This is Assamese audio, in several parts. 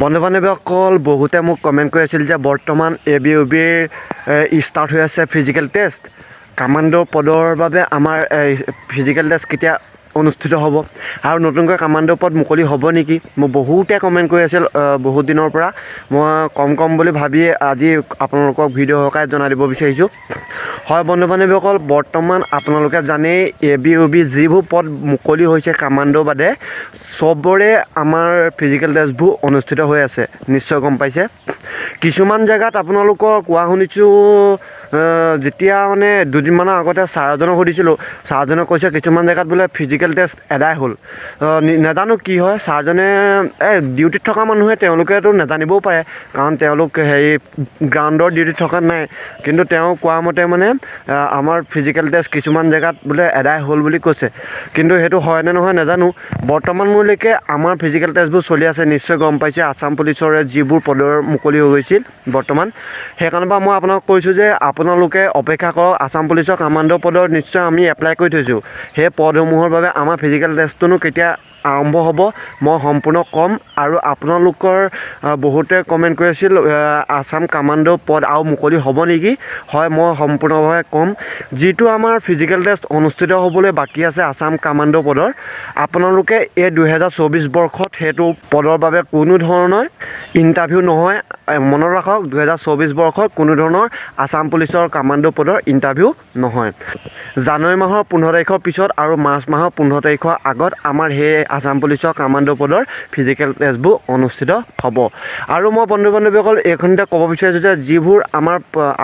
বন্ধু বান্ধৱীসকল বহুতে মোক কমেণ্ট কৰি আছিল যে বৰ্তমান ABUBৰ ষ্টাৰ্ট হৈ আছে ফিজিকেল টেষ্ট কামাণ্ডো পদৰ বাবে আমাৰ ফিজিকেল টেষ্ট কেতিয়া অনুষ্ঠিত হ'ব আৰু নতুনকৈ কামাণ্ডো পদ মুকলি হ'ব নেকি মোক বহুতে কমেণ্ট কৰি আছিল বহুত দিনৰ পৰা মই কম বুলি ভাবি আজি আপোনালোকক ভিডিঅ' সহকাৰে জনাই দিব বিচাৰিছোঁ হয় বন্ধু বান্ধৱীসকল বৰ্তমান আপোনালোকে জানেই ABUB যিবোৰ পদ মুকলি হৈছে কামাণ্ডো বাদে সবৰে আমাৰ ফিজিকেল টেষ্টবোৰ অনুষ্ঠিত হৈ আছে নিশ্চয় গম পাইছে কিছুমান জেগাত আপোনালোকৰ কোৱা শুনিছোঁ যেতিয়া মানে দুদিনমানৰ আগতে ছাৰজনক সুধিছিলোঁ ছাৰজনে কৈছে কিছুমান জেগাত বোলে ফিজিকেল টেষ্ট এদাই হ'ল নাজানো কি হয় ছাৰজনে ডিউটিত থকা মানুহে তেওঁলোকেতো নাজানিবও পাৰে কাৰণ তেওঁলোক হেৰি গ্ৰাউণ্ডৰ ডিউটিত থকা নাই কিন্তু তেওঁ কোৱা মতে মানে আমাৰ ফিজিকেল টেষ্ট কিছুমান জেগাত বোলে এদাই হ'ল বুলি কৈছে কিন্তু সেইটো হয় নে নহয় নাজানো বৰ্তমানলৈকে আমাৰ ফিজিকেল টেষ্টবোৰ চলি আছে নিশ্চয় গম পাইছে আছাম পুলিচৰে যিবোৰ পদৰ মুকলি হৈ গৈছিল বৰ্তমান সেইকাৰণে মই আপোনাক কৈছোঁ যে আপোনালোকে অপেক্ষা কৰক আছাম পুলিচৰ কামাণ্ডো পদৰ নিশ্চয় আমি এপ্লাই কৰি থৈছোঁ সেই পদসমূহৰ বাবে আমাৰ ফিজিকেল টেষ্টটোনো কেতিয়া আৰম্ভ হ'ব মই সম্পূৰ্ণ কম আৰু আপোনালোকৰ বহুতে কমেণ্ট কৰি আছিল আছাম কামাণ্ডো পদ আৰু মুকলি হ'ব নেকি হয় মই সম্পূৰ্ণভাৱে কম যিটো আমাৰ ফিজিকেল টেষ্ট অনুষ্ঠিত হ'বলৈ বাকী আছে আছাম কামাণ্ডো পদৰ আপোনালোকে এই 2024 বৰ্ষত সেইটো পদৰ বাবে কোনো ধৰণৰ ইণ্টাৰভিউ নহয় মনত ৰাখক 2024 বৰ্ষত কোনো ধৰণৰ আছাম পুলিচৰ কামাণ্ডো পদৰ ইণ্টাৰভিউ নহয় জানুৱাৰী মাহৰ 15 তাৰিখৰ পিছত আৰু মাৰ্চ মাহৰ 15 তাৰিখৰ আগত আমাৰ সেই আছাম পুলিচৰ কামাণ্ডো পদৰ ফিজিকেল টেষ্টবোৰ অনুষ্ঠিত হ'ব আৰু মই বন্ধু বান্ধৱীসকল এইখিনিতে ক'ব বিচাৰিছোঁ যে যিবোৰ আমাৰ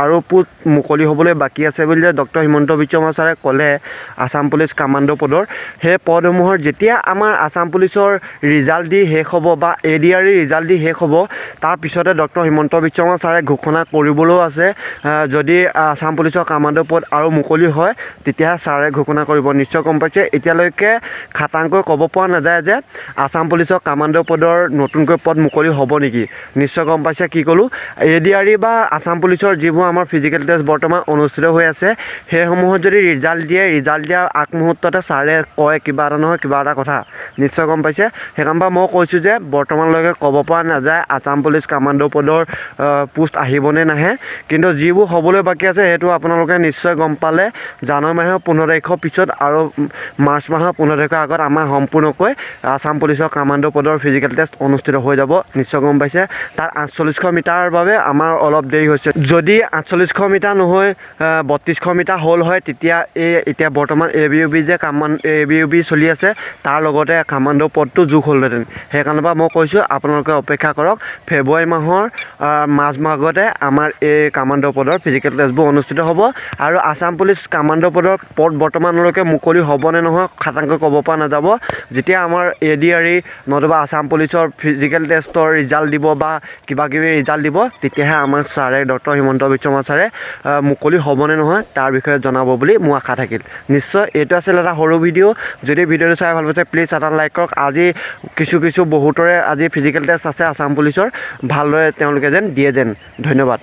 আৰু পোষ্ট মুকলি হ'বলৈ বাকী আছে বুলি যে ডক্টৰ হিমন্ত বিশ্ব শৰ্মা ছাৰে ক'লে আছাম পুলিচ কামাণ্ডো পদৰ সেই পদসমূহৰ যেতিয়া আমাৰ আছাম পুলিচৰ ৰিজাল্ট দি শেষ হ'ব বা ADR ৰিজাল্ট দি শেষ হ'ব তাৰ পিছতে ডক্টৰ হিমন্ত বিশ্ব শৰ্মা ছাৰে ঘোষণা কৰিবলৈও আছে যদি আছাম পুলিচৰ কামাণ্ডো পদ আৰু মুকলি হয় তেতিয়া ছাৰে ঘোষণা কৰিব নিশ্চয় গম পাইছে এতিয়ালৈকে খাটাংকৈ ক'ব পৰা নাযায় যে আছাম পুলিচৰ কামাণ্ডো পদৰ নতুনকৈ পদ মুকলি হ'ব নেকি নিশ্চয় গম পাইছে কি ক'লোঁ ADR বা আছাম পুলিচৰ যিবোৰ আমাৰ ফিজিকেল টেষ্ট বৰ্তমান অনুষ্ঠিত হৈ আছে সেইসমূহত যদি ৰিজাল্ট দিয়াৰ আগমুহূৰ্ততে ছাৰে কয় কিবা এটা নহয় কিবা এটা কথা নিশ্চয় গম পাইছে সেইকাৰণে মই কৈছোঁ যে বৰ্তমানলৈকে ক'ব পৰা নাযায় আছাম পুলিচ কামাণ্ডো পদৰ পোষ্ট আহিবনে নাহে কিন্তু যিবোৰ হ'বলৈ বাকী আছে সেইটো আপোনালোকে নিশ্চয় গম পালে জানুৱাৰী মাহৰ 15 তাৰিখৰ পিছত আৰু মাৰ্চ মাহৰ 15 তাৰিখৰ আগত আমাৰ সম্পূৰ্ণকৈ আছাম পুলিচৰ কামাণ্ডো পদৰ ফিজিকেল টেষ্ট অনুষ্ঠিত হৈ যাব নিশ্চয় গম পাইছে তাত 4800 মিটাৰৰ বাবে আমাৰ অলপ দেৰি হৈছে যদি 4800 মিটাৰ নহয় 3200 মিটাৰ হ'ল হয় তেতিয়া এতিয়া বৰ্তমান ABUB যে ABUB চলি আছে তাৰ লগতে কামাণ্ডো পদটো যোগ হ'লহেঁতেন সেইকাৰণে মই কৈছোঁ আপোনালোকে অপেক্ষা কৰক ফেব্ৰুৱাৰী মাহৰ মাজ ভাগতে আমাৰ এই কামাণ্ডো পদৰ ফিজিকেল টেষ্টবোৰ অনুষ্ঠিত হ'ব আৰু আছাম পুলিচ কামাণ্ডো পদৰ পদ বৰ্তমানলৈকে মুকলি হ'ব নে নহয় খাটাংকৈ ক'ব পৰা নাযাব যেতিয়া আমাৰ ADR নতুবা আছাম পুলিচৰ ফিজিকেল টেষ্টৰ ৰিজাল্ট দিব বা কিবাকিবি ৰিজাল্ট দিব তেতিয়াহে আমাৰ ছাৰে ডক্টৰ হিমন্ত বিশ্ব শৰ্মা ছাৰে মুকলি হ'বনে নহয় তাৰ বিষয়ে জনাব বুলি মোৰ আশা থাকিল নিশ্চয় এইটো আছিল এটা সৰু ভিডিঅ' যদি ভিডিঅ'টো চাই ভাল পাইছে প্লিজ এটা লাইক কৰক আজি কিছু বহুতৰে আজি ফিজিকেল টেষ্ট আছে আছাম পুলিচৰ ভালদৰে তেওঁলোকে যেন দিয়ে যেন ধন্যবাদ